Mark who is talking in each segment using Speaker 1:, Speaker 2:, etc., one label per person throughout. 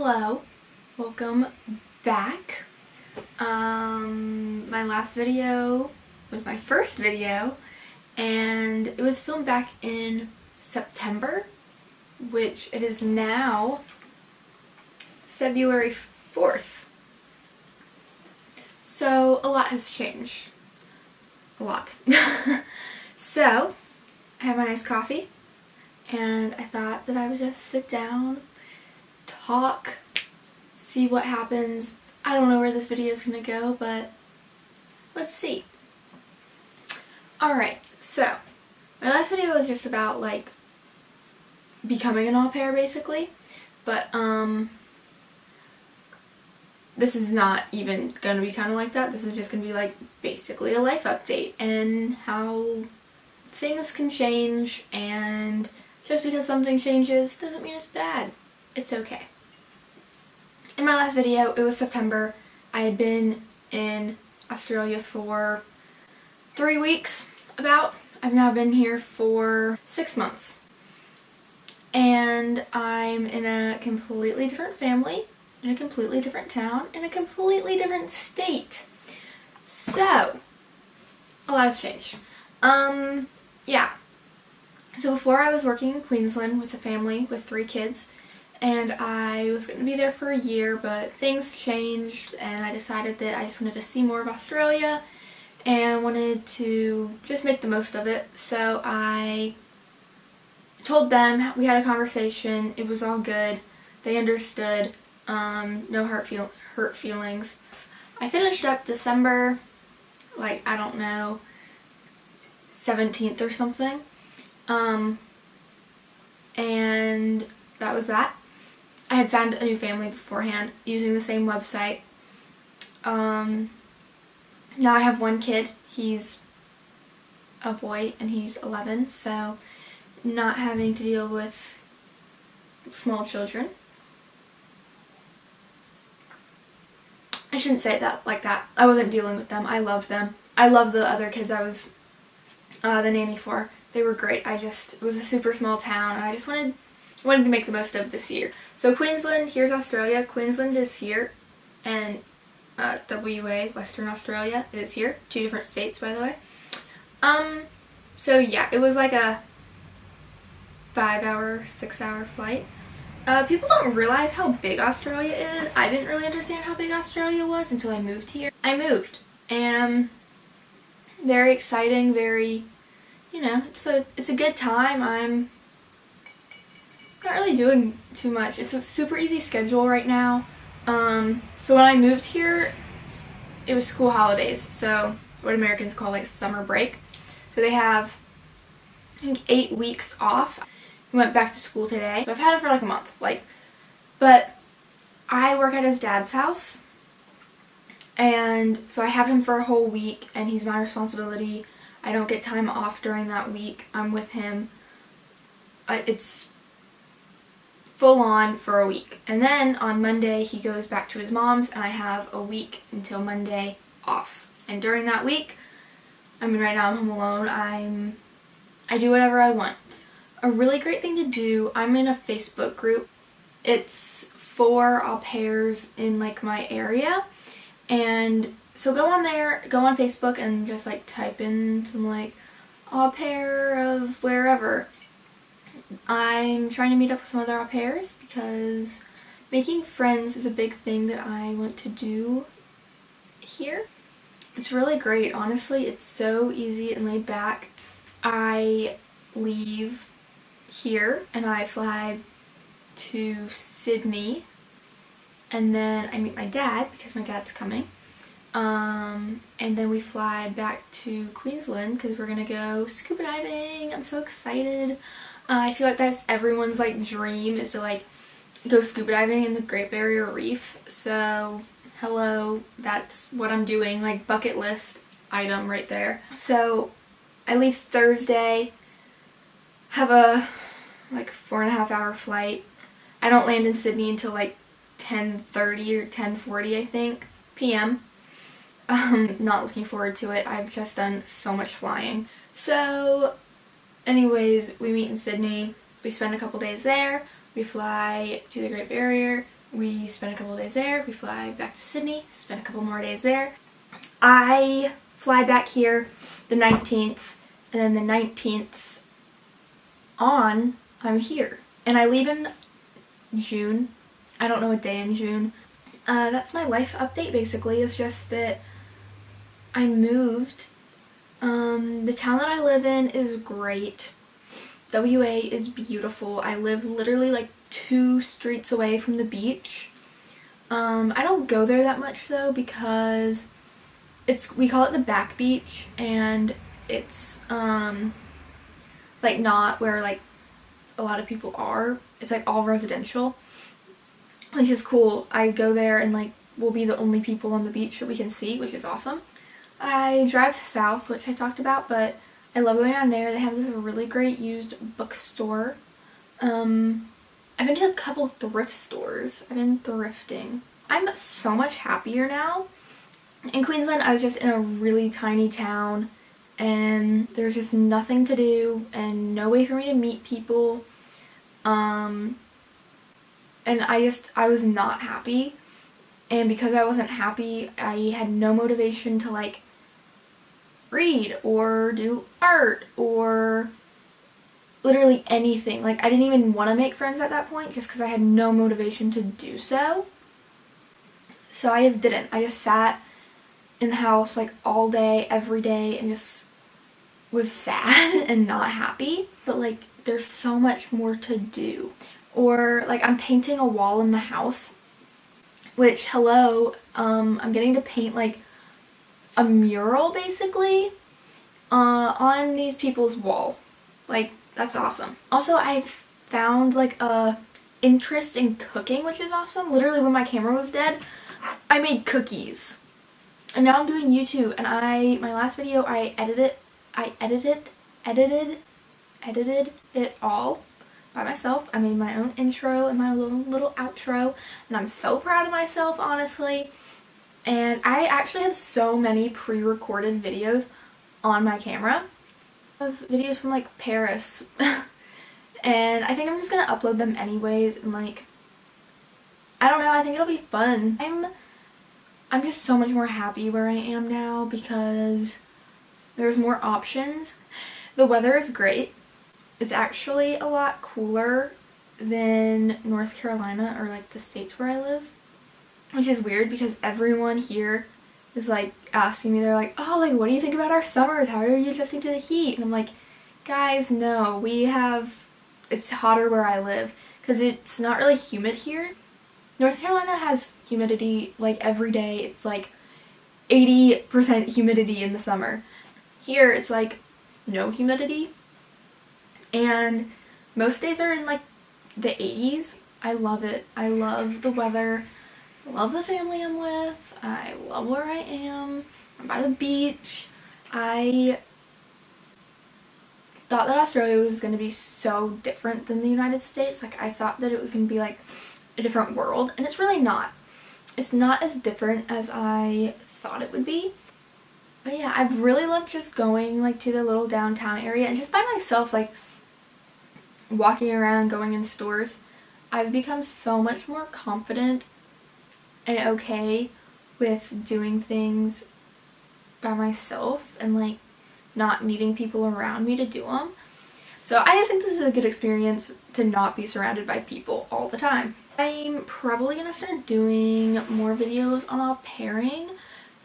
Speaker 1: Hello, welcome back. My last video was my first video, and it was filmed back in September, which it is now February 4th. So a lot has changed. A lot. So I have my iced coffee, and I thought that I would just sit down, talk, see what happens. I don't know where this video is going to go, but let's see. Alright, so my last video was just about like becoming an au pair basically, but this is not even going to be kind of like that. This is just going to be like basically a life update and how things can change, and just because something changes doesn't mean it's bad. It's okay. In my last video, it was September. I had been in Australia for 3 weeks, about. I've now been here for 6 months. And I'm in a completely different family, in a completely different town, in a completely different state. So, a lot has changed. Yeah. So before I was working in Queensland with a family with 3 kids, and I was going to be there for a year, but things changed and I decided that I just wanted to see more of Australia and wanted to just make the most of it. So I told them, we had a conversation, it was all good, they understood, no hurt feelings. I finished up December, like, I don't know, 17th or something, and that was that. I had found a new family beforehand using the same website. Now I have one kid. He's a boy and he's 11, so not having to deal with small children. I shouldn't say that like that. I wasn't dealing with them. I loved them. I love the other kids I was the nanny for. They were great. it was a super small town, and I just wanted to make the most of this year. So Queensland, here's Australia. Queensland is here, and WA, Western Australia, is here. 2 different states, by the way. So yeah, it was like a 5-hour, 6-hour flight. People don't realize how big Australia is. I didn't really understand how big Australia was until I moved here. I moved, and very exciting, very, you know, it's a good time. I'm not really doing too much. It's a super easy schedule right now. So when I moved here, it was school holidays, so what Americans call like summer break. So they have, I think, 8 weeks off. We went back to school today, so I've had him for like a month. But I work at his dad's house, and so I have him for a whole week, and he's my responsibility. I don't get time off during that week. I'm with him. It's full on for a week. And then on Monday he goes back to his mom's, and I have a week until Monday off. And during that week, I mean, right now I'm home alone. I do whatever I want. A really great thing to do, I'm in a Facebook group. It's for au pairs in like my area. And so go on there, go on Facebook and just like type in some like au pair of wherever. I'm trying to meet up with some other au pairs because making friends is a big thing that I want to do here. It's really great, honestly. It's so easy and laid back. I leave here and I fly to Sydney, and then I meet my dad because my dad's coming. And then we fly back to Queensland because we're gonna go scuba diving. I'm so excited. I feel like that's everyone's like dream, is to like go scuba diving in the Great Barrier Reef. So hello, that's what I'm doing, like bucket list item right there. So I leave Thursday, have a like 4.5-hour flight. I don't land in Sydney until like 10:30 or 10:40, I think, p.m. Not looking forward to it. I've just done so much flying. So anyways, we meet in Sydney. We spend a couple days there. We fly to the Great Barrier We spend a couple days there, we fly back to Sydney, spend a couple more days there. I fly back here the 19th, and then the 19th on, I'm here. And I leave in June. I don't know what day in June. That's my life update basically. It's just that I moved. The town that I live in is great. WA is beautiful. I live literally like 2 streets away from the beach. I don't go there that much though because we call it the back beach, and it's like not where like a lot of people are. It's like all residential, which is cool. I go there and like we'll be the only people on the beach that we can see, which is awesome. I drive south, which I talked about, but I love going down there. They have this really great used bookstore. I've been to a couple thrift stores. I've been thrifting. I'm so much happier now. In Queensland, I was just in a really tiny town, and there's just nothing to do and no way for me to meet people. And I was not happy. And because I wasn't happy, I had no motivation to like read or do art or literally anything. Like I didn't even want to make friends at that point just because I had no motivation to do so. So I just didn't. I just sat in the house like all day, every day, and just was sad and not happy. But like there's so much more to do. Or like I'm painting a wall in the house, which hello, I'm getting to paint like a mural basically on these people's wall. Like that's awesome. Also, I've found like a interest in cooking, which is awesome. Literally when my camera was dead, I made cookies. And now I'm doing YouTube, and my last video I edited it all by myself. I made my own intro and my little outro, and I'm so proud of myself, honestly. And I actually have so many pre-recorded videos on my camera of videos from like Paris. And I think I'm just gonna upload them anyways, and like I don't know, I think it'll be fun. I'm just so much more happy where I am now because there's more options. The weather is great. It's actually a lot cooler than North Carolina or like the states where I live, which is weird because everyone here is like asking me, they're like, oh, like what do you think about our summers? How are you adjusting to the heat? And I'm like, guys, no, it's hotter where I live because it's not really humid here. North Carolina has humidity like every day. It's like 80% humidity in the summer. Here it's like no humidity, and most days are in like the 80s. I love it. I love the weather. I love the family I'm with. I love where I am. I'm by the beach. I thought that Australia was going to be so different than the United States. Like I thought that it was going to be like a different world, and it's really not. It's not as different as I thought it would be. But yeah, I've really loved just going like to the little downtown area and just by myself, like walking around, going in stores. I've become so much more confident and okay with doing things by myself and like not needing people around me to do them. So I think this is a good experience to not be surrounded by people all the time. I'm probably going to start doing more videos on au pairing,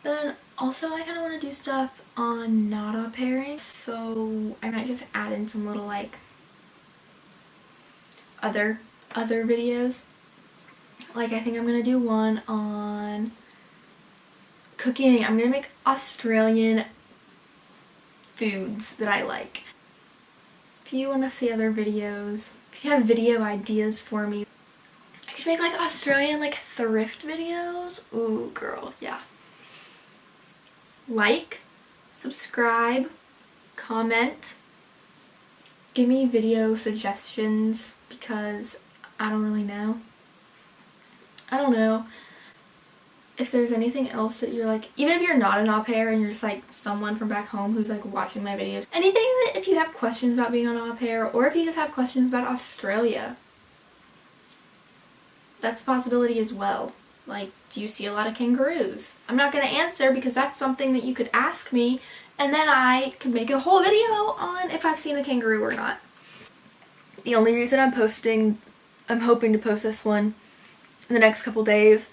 Speaker 1: but then also I kind of want to do stuff on not au pairing, so I might just add in some little like other videos. Like I think I'm going to do one on cooking. I'm going to make Australian foods that I like. If you want to see other videos, if you have video ideas for me, I could make like Australian like thrift videos. Ooh, girl, yeah. Like, subscribe, comment, give me video suggestions because I don't really know. I don't know if there's anything else that you're like, even if you're not an au pair and you're just like someone from back home who's like watching my videos, anything that if you have questions about being an au pair or if you just have questions about Australia, that's a possibility as well. Like, do you see a lot of kangaroos? I'm not going to answer because that's something that you could ask me, and then I could make a whole video on if I've seen a kangaroo or not. The only reason I'm hoping to post this one in the next couple days,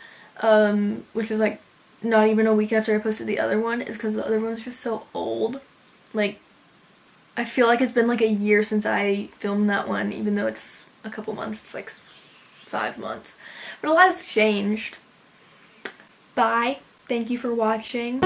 Speaker 1: which is like not even a week after I posted the other one, is because the other one's just so old. Like, I feel like it's been like a year since I filmed that one, even though it's a couple months. It's like 5 months. But a lot has changed. Bye. Thank you for watching.